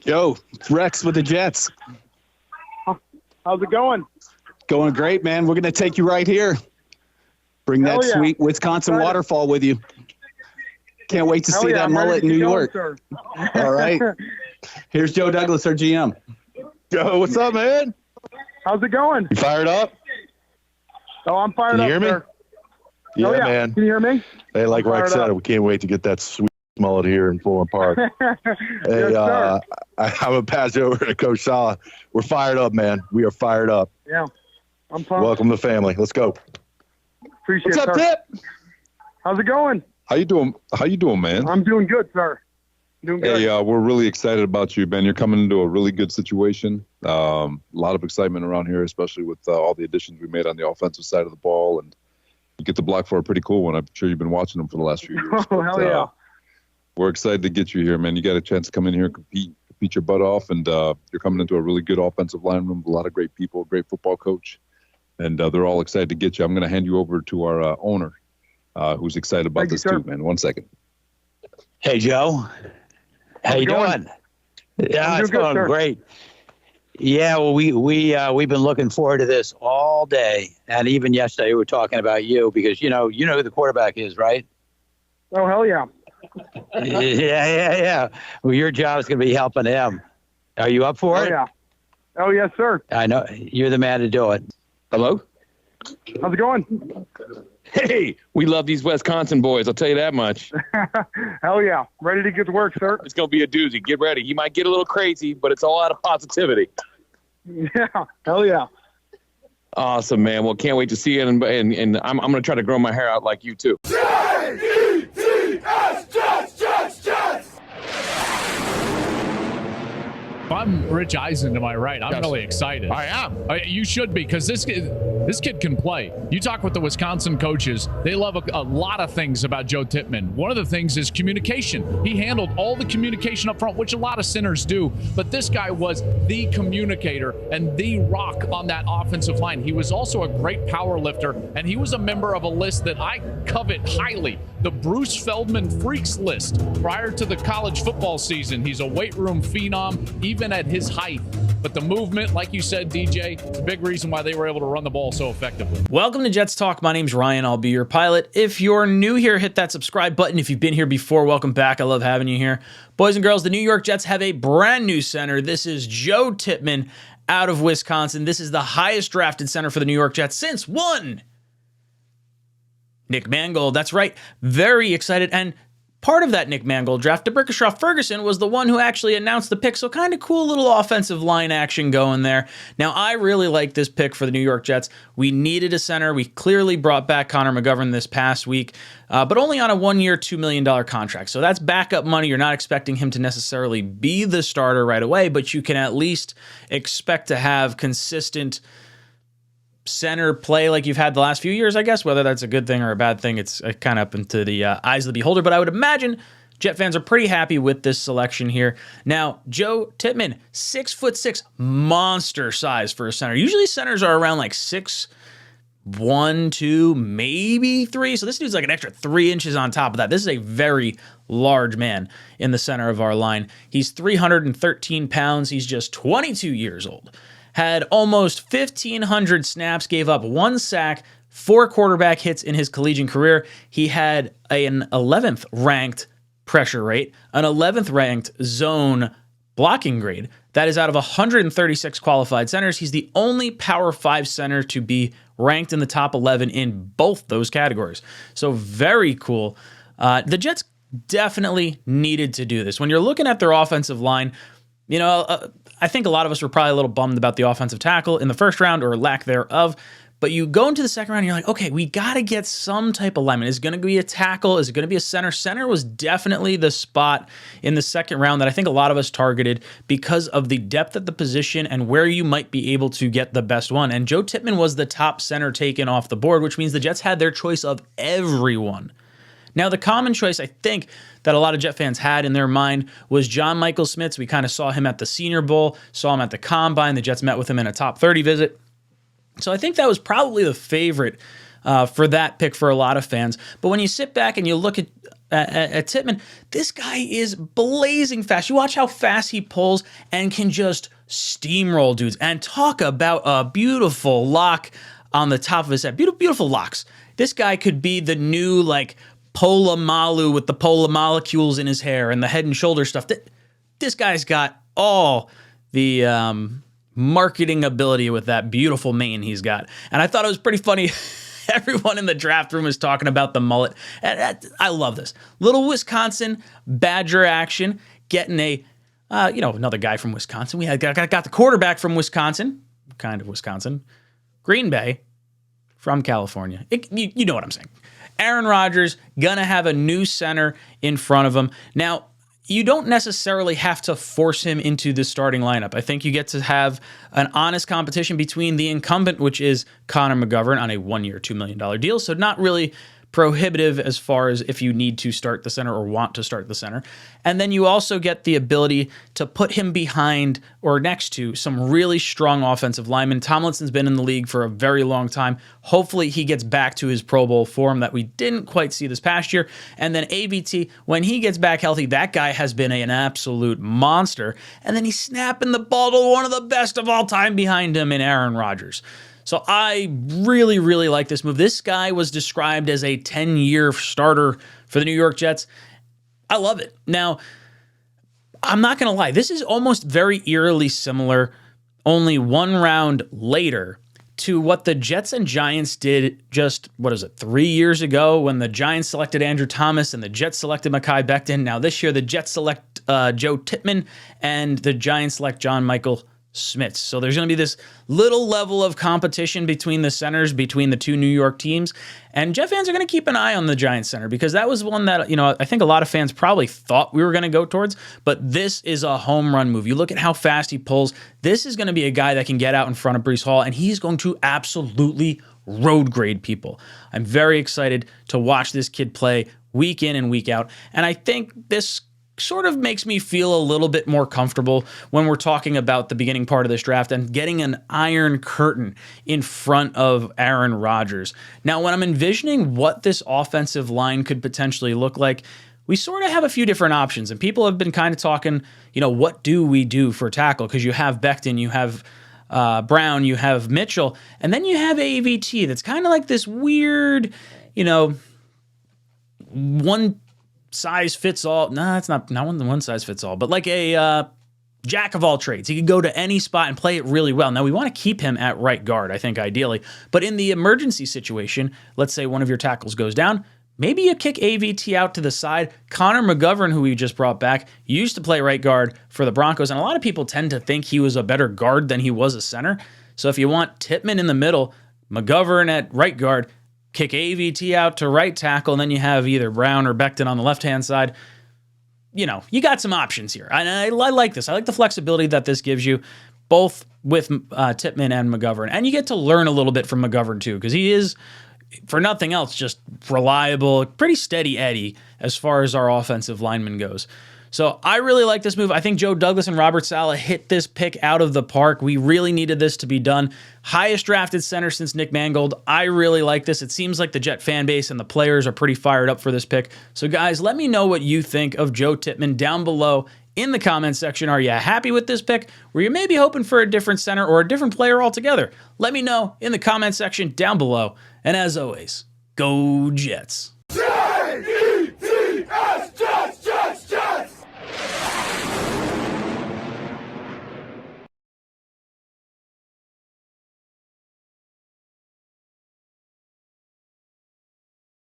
Yo, it's Rex with the Jets. How's it going? Going great, man. We're going to take you right here. Bring that sweet Wisconsin waterfall with you. Can't wait to see that mullet in New York. All right. Here's Joe Douglas, our GM. Joe, what's up, man? How's it going? You fired up? Oh, I'm fired up, Can you hear me? sir. Yeah, man. Can you hear me? Hey, like Rex said, we can't wait to get that sweet mullet here in Fulham Park. Hey, I'm a pass over to Coach Sala. We're fired up, man. We are fired up. Yeah, I'm pumped. Welcome to the family. Let's go. Appreciate What's it, up, sir. Tip? How's it going? How you doing, man? I'm doing good, sir. Doing good. Hey, we're really excited about you, Ben. You're coming into a really good situation. A lot of excitement around here, especially with all the additions we made on the offensive side of the ball, and you get the block for a pretty cool one. I'm sure you've been watching them for the last few years. Oh, hell yeah. We're excited to get you here, man. You got a chance to come in here and compete your butt off, and you're coming into a really good offensive line room with a lot of great people, great football coach, and they're all excited to get you. I'm going to hand you over to our owner, who's excited about this too, man. 1 second. Hey, Joe. How you doing? Yeah, it's going great. Yeah, well, we've been looking forward to this all day, and even yesterday we were talking about you because you know who the quarterback is, right? Oh, hell yeah. Yeah. Well, your job is going to be helping him. Are you up for it? Yeah. Oh, yes, sir. I know you're the man to do it. Hello? How's it going? Hey, we love these Wisconsin boys. I'll tell you that much. Hell yeah. Ready to get to work, sir. It's going to be a doozy. Get ready. He might get a little crazy, but it's all out of positivity. Yeah. Hell yeah. Awesome, man. Well, can't wait to see it. And I'm going to try to grow my hair out like you, too. I'm Rich Eisen to my right. I'm really excited. I am. You should be, because this kid can play. You talk with the Wisconsin coaches. They love a lot of things about Joe Tippmann. One of the things is communication. He handled all the communication up front, which a lot of centers do. But this guy was the communicator and the rock on that offensive line. He was also a great power lifter, and he was a member of a list that I covet highly, the Bruce Feldman Freaks list. Prior to the college football season, he's a weight room phenom, even at his height. But the movement, like you said, DJ, it's a big reason why they were able to run the ball so effectively. Welcome to Jets Talk. My name's Ryan. I'll be your pilot. If you're new here, hit that subscribe button. If you've been here before, welcome back. I love having you here. Boys and girls, the New York Jets have a brand new center. This is Joe Tippmann out of Wisconsin. This is the highest drafted center for the New York Jets since Nick Mangold. That's right. Very excited. And part of that Nick Mangold draft, DeBrickashaw Ferguson was the one who actually announced the pick. So kind of cool little offensive line action going there. Now, I really like this pick for the New York Jets. We needed a center. We clearly brought back Connor McGovern this past week, but only on a one-year, $2 million contract. So that's backup money. You're not expecting him to necessarily be the starter right away, but you can at least expect to have consistent center play like you've had the last few years, I guess. Whether that's a good thing or a bad thing, it's kind of up into the eyes of the beholder. But I would imagine Jet fans are pretty happy with this selection here. Now, Joe Tippmann, 6'6", monster size for a center. Usually centers are around like 6'1", 2, maybe 3. So this dude's like an extra 3 inches on top of that. This is a very large man in the center of our line. He's 313 pounds. He's just 22 years old. Had almost 1,500 snaps, gave up 1 sack, 4 quarterback hits in his collegiate career. He had an 11th ranked pressure rate, an 11th ranked zone blocking grade. That is out of 136 qualified centers. He's the only Power 5 center to be ranked in the top 11 in both those categories. So very cool. The Jets definitely needed to do this. When you're looking at their offensive line, I think a lot of us were probably a little bummed about the offensive tackle in the first round or lack thereof. But you go into the second round and you're like, okay, we got to get some type of lineman. Is it going to be a tackle? Is it going to be a center? Center was definitely the spot in the second round that I think a lot of us targeted because of the depth at the position and where you might be able to get the best one. And Joe Tippmann was the top center taken off the board, which means the Jets had their choice of everyone. Now, the common choice I think that a lot of Jet fans had in their mind was John Michael Schmitz. We kind of saw him at the Senior Bowl, saw him at the Combine. The Jets met with him in a top 30 visit. So I think that was probably the favorite for that pick for a lot of fans. But when you sit back and you look at at Tippmann. This guy is blazing fast. You watch how fast he pulls and can just steamroll dudes. And talk about a beautiful lock on the top of his head. Beautiful locks. This guy could be the new, like, Pola Malu with the Pola molecules in his hair and the head and shoulder stuff. This guy's got all the marketing ability with that beautiful mane he's got. And I thought it was pretty funny. Everyone in the draft room is talking about the mullet. And I love this. Little Wisconsin Badger action, getting another guy from Wisconsin. We got the quarterback from Wisconsin, kind of Wisconsin. Green Bay from California. You know what I'm saying. Aaron Rodgers gonna have a new center in front of him. Now, you don't necessarily have to force him into the starting lineup. I think you get to have an honest competition between the incumbent, which is Connor McGovern, on a 1-year, $2 million deal. So not really prohibitive as far as if you need to start the center or want to start the center. And then you also get the ability to put him behind or next to some really strong offensive linemen. Tomlinson's been in the league for a very long time. Hopefully he gets back to his Pro Bowl form that we didn't quite see this past year. And then AVT, when he gets back healthy, that guy has been an absolute monster. And then he's snapping the ball to one of the best of all time behind him in Aaron Rodgers. So I really, really like this move. This guy was described as a 10-year starter for the New York Jets. I love it. Now, I'm not going to lie. This is almost very eerily similar, only one round later, to what the Jets and Giants did just, 3 years ago when the Giants selected Andrew Thomas and the Jets selected Mekhi Becton. Now this year, the Jets select Joe Tippmann and the Giants select John Michael Smith. So there's going to be this little level of competition between the centers, between the two New York teams. And Jet fans are going to keep an eye on the Giants center because that was one that, I think a lot of fans probably thought we were going to go towards, but this is a home run move. You look at how fast he pulls. This is going to be a guy that can get out in front of Breece Hall, and he's going to absolutely road grade people. I'm very excited to watch this kid play week in and week out. And I think this sort of makes me feel a little bit more comfortable when we're talking about the beginning part of this draft and getting an iron curtain in front of Aaron Rodgers. Now, when I'm envisioning what this offensive line could potentially look like, we sort of have a few different options, and people have been kind of talking, what do we do for tackle? Because you have Becton, you have Brown, you have Mitchell, and then you have AVT. That's kind of like this weird, one size fits all. No, it's not one size fits all, but like a jack of all trades. He could go to any spot and play it really well. Now, we want to keep him at right guard, I think, ideally. But in the emergency situation, let's say one of your tackles goes down, maybe you kick AVT out to the side. Connor McGovern, who we just brought back, used to play right guard for the Broncos, and a lot of people tend to think he was a better guard than he was a center. So if you want Tippmann in the middle, McGovern at right guard, kick AVT out to right tackle, and then you have either Brown or Becton on the left-hand side. You got some options here. And I like this. I like the flexibility that this gives you, both with Tippmann and McGovern. And you get to learn a little bit from McGovern, too, because he is, for nothing else, just reliable, pretty steady Eddie as far as our offensive lineman goes. So I really like this move. I think Joe Douglas and Robert Saleh hit this pick out of the park. We really needed this to be done. Highest drafted center since Nick Mangold. I really like this. It seems like the Jet fan base and the players are pretty fired up for this pick. So guys, let me know what you think of Joe Tippmann down below in the comments section. Are you happy with this pick? Were you maybe hoping for a different center or a different player altogether? Let me know in the comments section down below. And as always, go Jets.